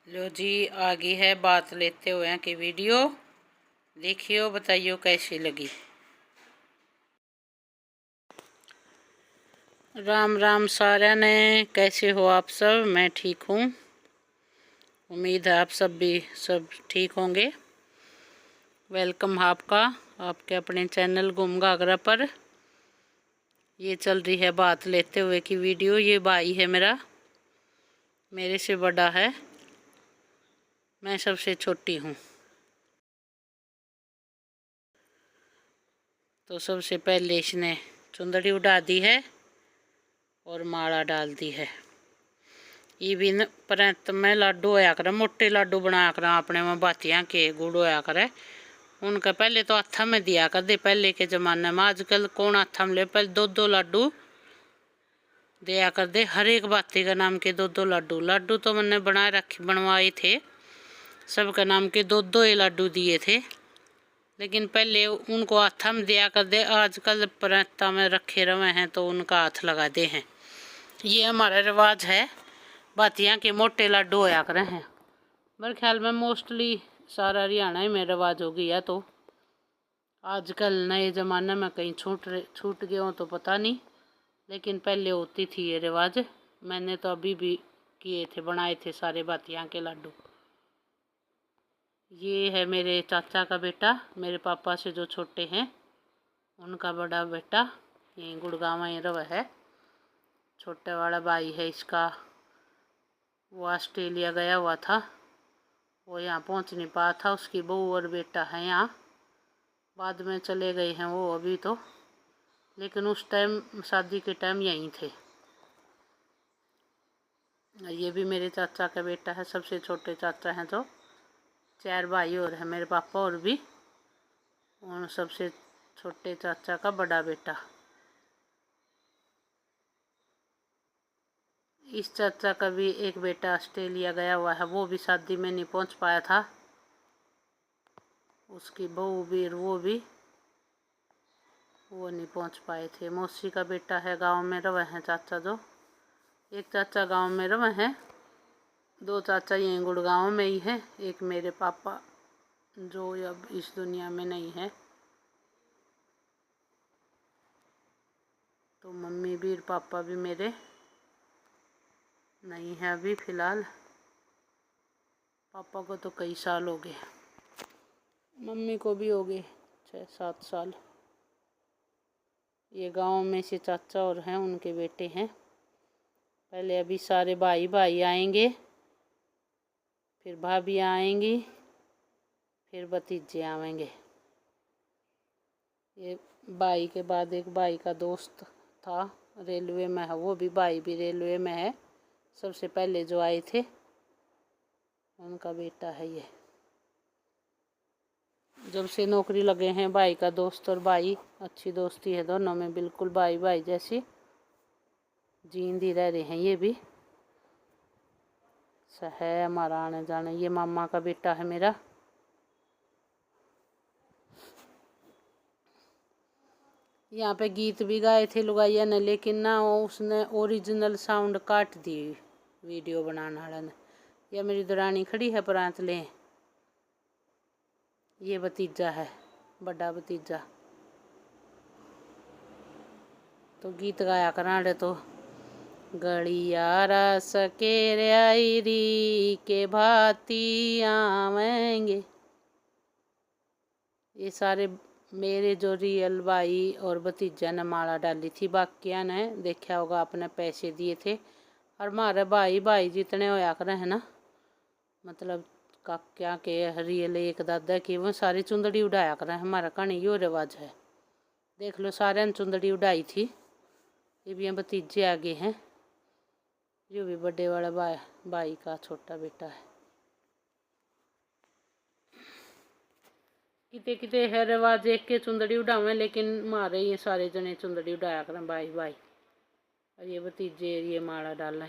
लो जी, आ गई है बात लेते हुए की वीडियो। देखियो, बताइयो कैसी लगी। राम राम सारे ने, कैसे हो आप सब। मैं ठीक हूँ, उम्मीद है आप सब भी सब ठीक होंगे। वेलकम आपका आपके अपने चैनल गुम घाघरा पर। ये चल रही है बात लेते हुए की वीडियो। ये भाई है मेरा, मेरे से बड़ा है, मैं सबसे छोटी हूँ। तो सबसे पहले इसने चुंदड़ी उड़ा दी है और माला डाल दी है। ये भी न परंत में लाडू होया करे, मोटे लाडू बनाया कर अपने में बातियाँ के गुड़ होया करे। उनका पहले तो हाथा में दिया कर दे, पहले के ज़माने में। आजकल कौन हाथा में ले, पहले दो दो लाडू दिया कर दे, हर एक बाती का नाम के दो दो लाडू। लाडू तो मैंने बनवाए थे, सबका नाम के दो दो ही लाडू दिए थे, लेकिन पहले उनको हाथा में दिया कर दे। आजकल परंता में रखे रहे हैं तो उनका हाथ लगा दे हैं। ये हमारा रिवाज है, बातियाँ के मोटे लाडू होया करे हैं। मेरे ख्याल में मोस्टली सारा हरियाणा ही में रिवाज हो गया। तो आजकल नए ज़माने में कहीं छूट गए हो तो पता नहीं, लेकिन पहले होती थी ये रिवाज। मैंने तो अभी भी किए थे, बनाए थे सारे बातियाँ के लाडू। ये है मेरे चाचा का बेटा, मेरे पापा से जो छोटे हैं, उनका बड़ा बेटा। यहीं गुड़गांव ही रवा है। छोटे वाला भाई है इसका, वो ऑस्ट्रेलिया गया हुआ था, वो यहाँ पहुँच नहीं पाया था। उसकी बहू और बेटा है यहाँ, बाद में चले गए हैं वो अभी तो, लेकिन उस टाइम शादी के टाइम यहीं थे। ये भी मेरे चाचा का बेटा है, सबसे छोटे चाचा हैं। तो 4 भाई और है मेरे पापा और भी, और सबसे छोटे चाचा का बड़ा बेटा। इस चाचा का भी एक बेटा ऑस्ट्रेलिया गया हुआ है, वो भी शादी में नहीं पहुंच पाया था। उसकी बहू भी और वो नहीं पहुंच पाए थे। मौसी का बेटा है, गांव में रहे हैं चाचा जो। एक चाचा गांव में रहे हैं, 2 चाचा यहीं गुड़गांव में ही है। एक मेरे पापा जो अब इस दुनिया में नहीं है। तो मम्मी भी और पापा भी मेरे नहीं है अभी फ़िलहाल। पापा को तो कई साल हो गए, मम्मी को भी हो गए 6-7 साल। ये गांव में से चाचा और हैं, उनके बेटे हैं। पहले अभी सारे भाई भाई आएंगे, फिर भाभी आएंगी, फिर भतीजे आएंगे। ये भाई के बाद एक भाई का दोस्त था, रेलवे में है, वो भी भाई भी रेलवे में है। सबसे पहले जो आए थे उनका बेटा है ये। जब से नौकरी लगे हैं, भाई का दोस्त और भाई, अच्छी दोस्ती है दोनों में, बिल्कुल भाई भाई जैसी जींदी रह रहे हैं। ये भी है हमारा आने जाने। ये मामा का बेटा है मेरा। यहाँ पे गीत भी गाए थे लुगाइया ने, लेकिन ना उसने ओरिजिनल साउंड काट दी वीडियो बनाने वाला ने। यह मेरी दरानी खड़ी है प्रांत ले, ये भतीजा है, बड़ा भतीजा। तो गीत गाया कराड़े तो गड़िया रस के री के भाती आवेंगे। ये सारे मेरे जो रियल भाई और भतीजा ने माला डाली थी, बाकिया ने देखा होगा अपने पैसे दिए थे। और हमारे भाई भाई जितने होया करे हैं ना, मतलब काक्या के रियल एक दादा की, वो सारी चुंदड़ी उड़ाया करें। हमारा कहानी यो रिवाज है। देख लो, सारे ने चुंदड़ी उड़ाई थी। ये भी भतीजे आगे हैं, जो भी बड़े वाला भाई का छोटा बेटा है। किते किते है रिवाज एक के चुंदड़ी उड़ावें, लेकिन मारे ये सारे जने चुंदड़ी उड़ाया करें भाई भाई। और ये भतीजे ये माला डालें।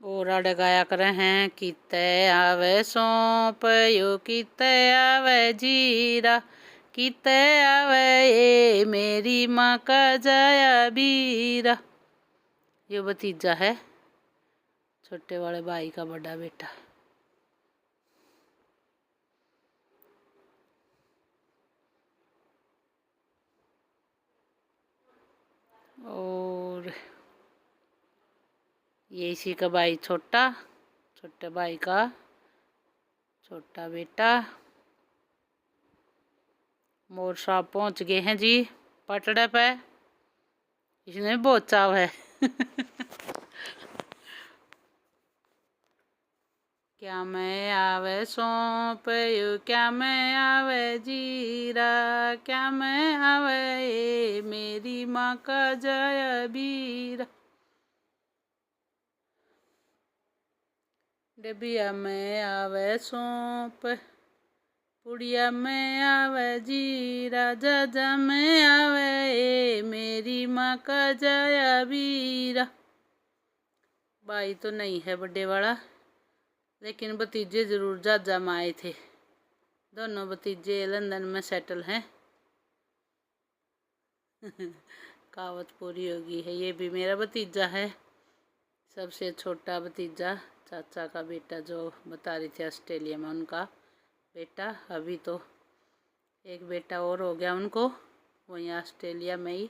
और गाया करे हैं किते आवे सौंप यो किते आवे जीरा, किते आवे ये मेरी माँ का जाया बीरा। ये भतीजा है, छोटे वाले भाई का बड़ा बेटा। और ये इसी का भाई छोटा, छोटे भाई का छोटा बेटा। मोर साहब पहुंच गए हैं जी पटड़े पे, इसमें बहुत चाव है। क्या मैं आवे सौंप यू, क्या मैं आवे जीरा, क्या मैं आवे ये मेरी माँ का जय बीरा। डबिया में आवे सौंप, पुड़िया में आवे जीरा, जजा में आवे ये मेरी माँ का जया बीरा। भाई तो नहीं है बड़े वाला, लेकिन भतीजे जरूर जाजा में आए थे। दोनों भतीजे लंदन में सेटल हैं। कहावत पूरी होगी है। ये भी मेरा भतीजा है, सबसे छोटा भतीजा, चाचा का बेटा जो बता रही थी ऑस्ट्रेलिया में उनका बेटा। अभी तो एक बेटा और हो गया उनको वहीं ऑस्ट्रेलिया में ही।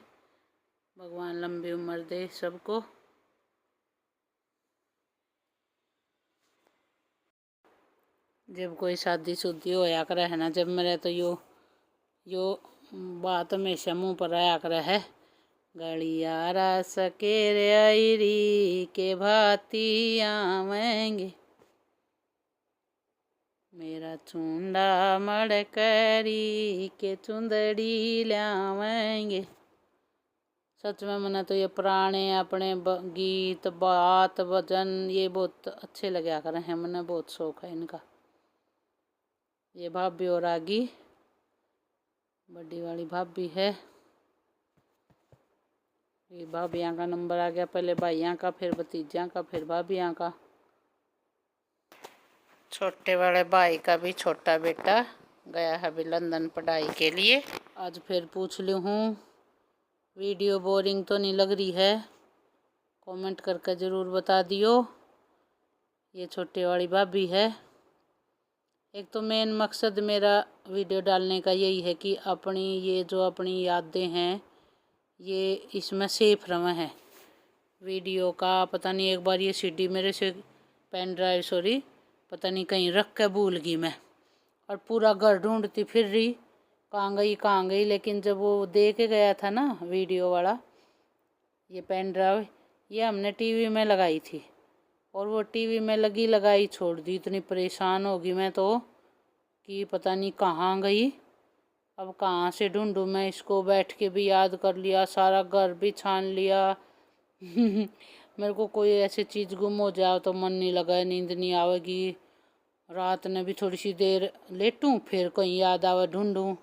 भगवान लंबी उम्र दे सबको। जब कोई शादी शुदी होया करे है ना, जब मेरे तो यो बात हमेशा मुँह पर आया करे है। गलियारा सकेर आईरी के भाती आवेंगे, मेरा चूंडा मड़करी के चुंदड़ी लावेंगे। सच में मना तो ये पुराने अपने गीत बात भजन ये बहुत अच्छे लगा कर हैं, मने बहुत शौक है इनका। ये भाभी और आगी बड़ी वाली भाभी है। ये भाभियाँ का नंबर आ गया, पहले भाइयों का, फिर भतीजियाँ का, फिर भाभियाँ का। छोटे वाले भाई का भी छोटा बेटा गया है अभी लंदन पढ़ाई के लिए। आज फिर पूछ ली हूँ वीडियो बोरिंग तो नहीं लग रही है, कमेंट करके ज़रूर बता दियो। ये छोटे वाली भाभी है। एक तो मेन मकसद मेरा वीडियो डालने का यही है कि अपनी ये जो अपनी यादें हैं ये इसमें सेफ रहे हैं। वीडियो का पता नहीं, एक बार ये सीडी मेरे से पेन ड्राइव सॉरी पता नहीं कहीं रख के भूल गई मैं, और पूरा घर ढूंढती फिर रही कहाँ गई। लेकिन जब वो दे के गया था ना वीडियो वाला ये पेन ड्राइव, ये हमने टीवी में लगाई थी, और वो टीवी में लगाई छोड़ दी। इतनी परेशान होगी मैं तो कि पता नहीं कहाँ गई, अब कहाँ से ढूंढूं मैं इसको। बैठ के भी याद कर लिया, सारा घर भी छान लिया। मेरे को कोई ऐसी चीज़ गुम हो जाए तो मन नहीं लगा, नींद नहीं आवेगी। रात में भी थोड़ी सी देर लेटूं, फिर कहीं याद आवे ढूंढूं,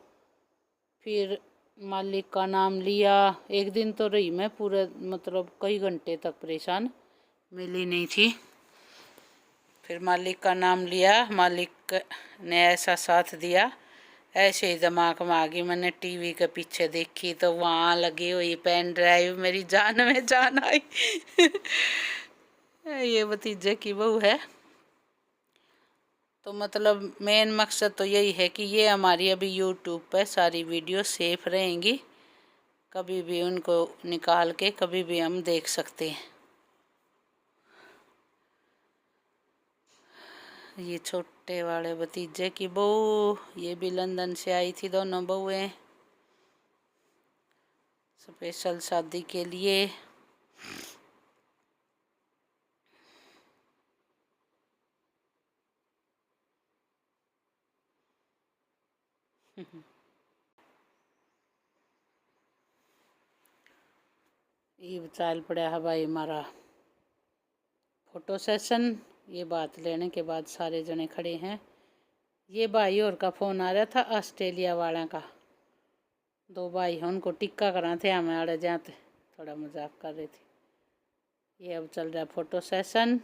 फिर मालिक का नाम लिया। एक दिन तो रही मैं पूरे मतलब कई घंटे तक परेशान, मिली नहीं थी। फिर मालिक का नाम लिया, मालिक ने ऐसा साथ दिया, ऐसे ही दिमाग में आ गई। मैंने टीवी के पीछे देखी तो वहाँ लगी हुई पेन ड्राइव, मेरी जान में जान आई। ये भतीजे की बहू है। तो मतलब मेन मकसद तो यही है कि ये हमारी अभी यूट्यूब पर सारी वीडियो सेफ रहेंगी, कभी भी उनको निकाल के कभी भी हम देख सकते हैं। ये छोटे वाले भतीजे की बहू, ये भी लंदन से आई थी, दोनों बहुएं स्पेशल शादी के लिए। ये चाल पड़ा है भाई हमारा फोटो सेशन। ये बात लेने के बाद सारे जने खड़े हैं। ये भाई और का फ़ोन आ रहा था ऑस्ट्रेलिया वाले का, दो भाई हैं उनको टिक्का करा थे, हमें आड़े जाते थोड़ा मजाक कर रही थी। ये अब चल रहा है फ़ोटो सेशन,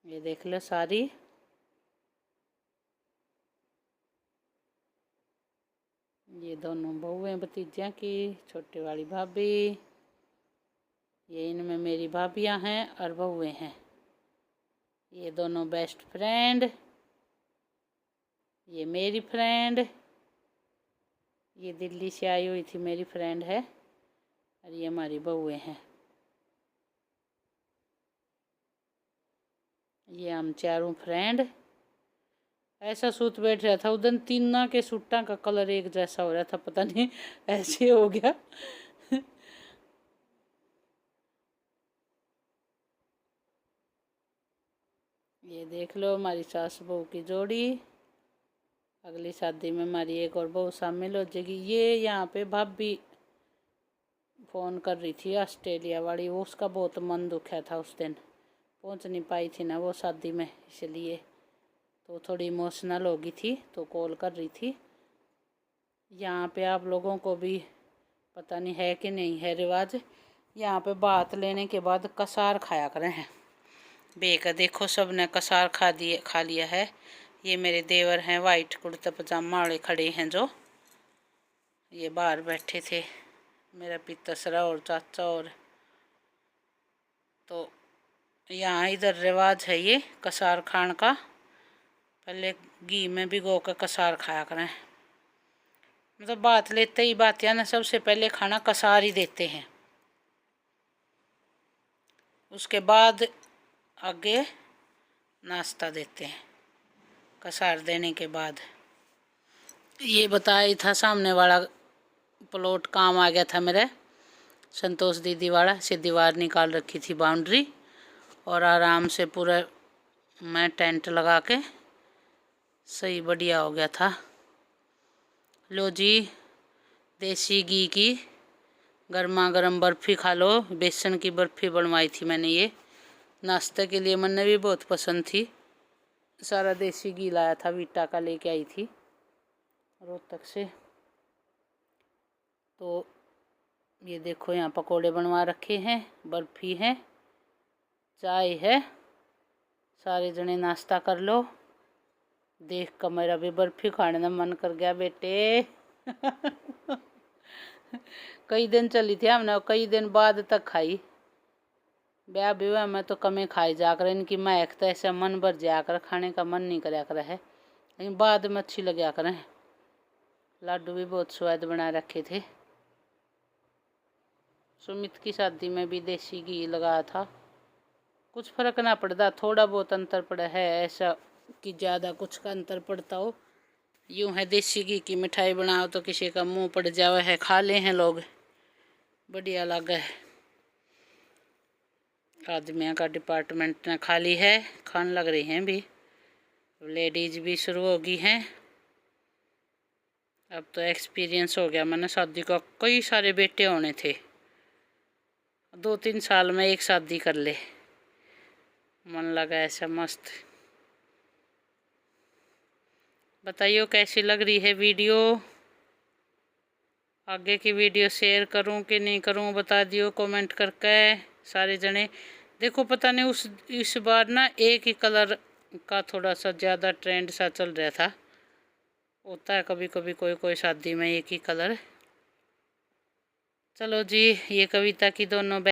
ये देख लो सारी। ये दोनों बहुएं भतीजियाँ की, छोटी वाली भाभी। ये इनमें मेरी भाभियाँ हैं और बहुएँ हैं। ये दोनों बेस्ट फ्रेंड, ये मेरी फ्रेंड, ये दिल्ली से आई हुई थी मेरी फ्रेंड है, और ये हमारी बहुएँ हैं। ये हम चारों फ्रेंड ऐसा सूत बैठ रहा था। उधर तीनों के सूटा का कलर एक जैसा हो रहा था, पता नहीं ऐसे हो गया। ये देख लो हमारी सास बहू की जोड़ी। अगली शादी में हमारी एक और बहू शामिल हो जाएगी। ये यहाँ पे भाभी फ़ोन कर रही थी ऑस्ट्रेलिया वाली, वो उसका बहुत मन दुखा था, उस दिन पहुँच नहीं पाई थी ना वो शादी में, इसलिए तो थोड़ी इमोशनल हो गई थी, तो कॉल कर रही थी। यहाँ पे आप लोगों को भी पता नहीं है कि नहीं है रिवाज, यहाँ पे बात लेने के बाद कसार खाया करें हैं। बेका देखो सब ने कसार खा लिया है। ये मेरे देवर हैं, वाइट कुर्ता पजामा वाले खड़े हैं जो, ये बाहर बैठे थे, मेरा पितसरा और चाचा। और तो यहाँ इधर रिवाज है ये कसार खान का, पहले घी में भिगो कर कसार खाया करें। मतलब बात लेते ही बात ना सबसे पहले खाना कसार ही देते हैं, उसके बाद आगे नाश्ता देते हैं कसार देने के बाद। ये बताया था सामने वाला प्लॉट काम आ गया था मेरे संतोष दीदी वाला, से दीवार निकाल रखी थी बाउंड्री, और आराम से पूरा मैं टेंट लगा के सही बढ़िया हो गया था। लो जी, देसी घी की गर्मा गर्म बर्फ़ी खा लो। बेसन की बर्फ़ी बनवाई थी मैंने ये नाश्ते के लिए, मैंने भी बहुत पसंद थी। सारा देसी घी लाया था, वीटा का लेके आई थी रोहतक से। तो ये देखो यहाँ पकोड़े बनवा रखे हैं, बर्फ़ी है, चाय है, सारे जने नाश्ता कर लो। देख कर मेरा भी बर्फ़ी खाने का मन कर गया बेटे। कई दिन चली थी हमने, कई दिन बाद तक खाई। ब्याह विवाह में तो कमे खाई जा कर, इनकी महक तो ऐसा मन भर जाया कर, खाने का मन नहीं कराया कर है, लेकिन बाद में अच्छी लगा करें। लाडू भी बहुत स्वाद बना रखे थे। सुमित की शादी में भी देसी घी लगाया था, कुछ फ़र्क ना पड़ता, थोड़ा बहुत अंतर पड़ा है, ऐसा कि ज़्यादा कुछ का अंतर पड़ता हो। यूँ है देसी घी की मिठाई बनाओ तो किसी का मुंह पड़ जावे है, खा ले हैं लोग, बढ़िया लगा है। आदमियों का डिपार्टमेंट ने खाली है, खान लग रही हैं भी, लेडीज भी शुरू हो गई हैं। अब तो एक्सपीरियंस हो गया, मैंने शादी का कई सारे बेटे होने थे, 2-3 साल में एक शादी कर ले, मन लगा ऐसा मस्त। बताइए कैसी लग रही है वीडियो, आगे की वीडियो शेयर करूं कि नहीं करूं, बता दियो कमेंट करके सारे जने। देखो पता नहीं इस बार ना एक ही कलर का थोड़ा सा ज़्यादा ट्रेंड सा चल रहा था, होता है कभी कभी कोई शादी में एक ही कलर। चलो जी, ये कविता की दोनों